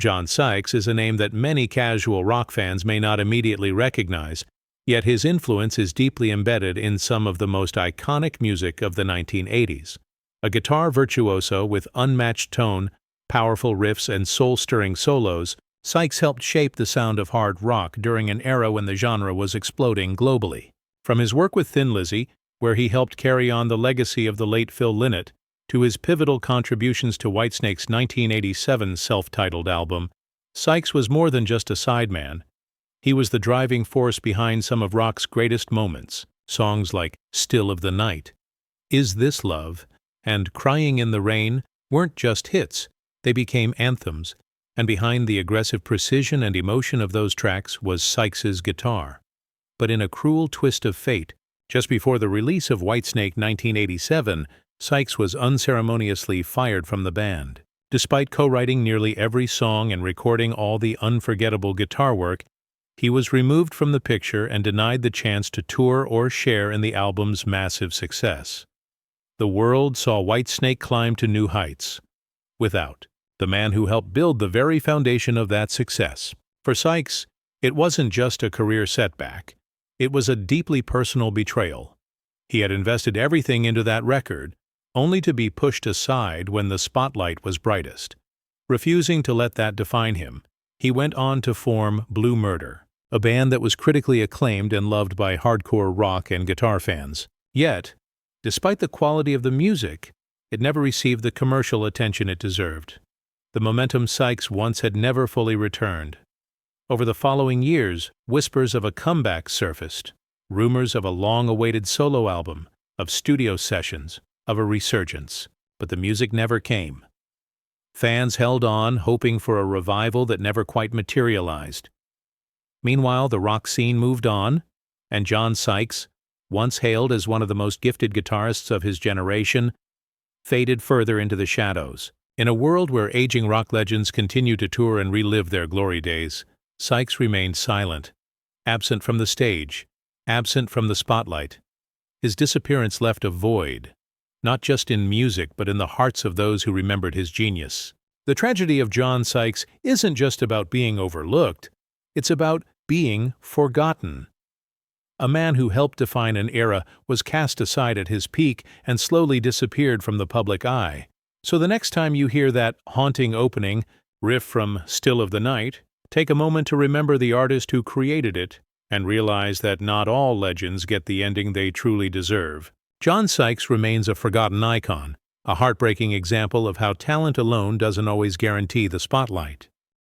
John Sykes is a name that many casual rock fans may not immediately recognize, yet his influence is deeply embedded in some of the most iconic music of the 1980s. A guitar virtuoso with unmatched tone, powerful riffs, and soul-stirring solos, Sykes helped shape the sound of hard rock during an era when the genre was exploding globally. From his work with Thin Lizzy, where he helped carry on the legacy of the late Phil Lynott, to his pivotal contributions to Whitesnake's 1987 self-titled album, Sykes was more than just a sideman. He was the driving force behind some of rock's greatest moments. Songs like Still of the Night, Is This Love, and Crying in the Rain weren't just hits, they became anthems, and behind the aggressive precision and emotion of those tracks was Sykes's guitar. But in a cruel twist of fate, just before the release of Whitesnake 1987, Sykes was unceremoniously fired from the band. Despite co-writing nearly every song and recording all the unforgettable guitar work, he was removed from the picture and denied the chance to tour or share in the album's massive success. The world saw Whitesnake climb to new heights, without the man who helped build the very foundation of that success. For Sykes, it wasn't just a career setback. It was a deeply personal betrayal. He had invested everything into that record, only to be pushed aside when the spotlight was brightest. Refusing to let that define him, he went on to form Blue Murder, a band that was critically acclaimed and loved by hardcore rock and guitar fans. Yet, despite the quality of the music, it never received the commercial attention it deserved. The momentum Sykes once had never fully returned. Over the following years, whispers of a comeback surfaced, rumors of a long-awaited solo album, of studio sessions, of a resurgence, but the music never came. Fans held on, hoping for a revival that never quite materialized. Meanwhile, the rock scene moved on, and John Sykes, once hailed as one of the most gifted guitarists of his generation, faded further into the shadows. In a world where aging rock legends continue to tour and relive their glory days, Sykes remained silent, absent from the stage, absent from the spotlight. His disappearance left a void, not just in music but in the hearts of those who remembered his genius. The tragedy of John Sykes isn't just about being overlooked, it's about being forgotten. A man who helped define an era was cast aside at his peak and slowly disappeared from the public eye. So the next time you hear that haunting opening riff from Still of the Night, take a moment to remember the artist who created it and realize that not all legends get the ending they truly deserve. John Sykes remains a forgotten icon, a heartbreaking example of how talent alone doesn't always guarantee the spotlight.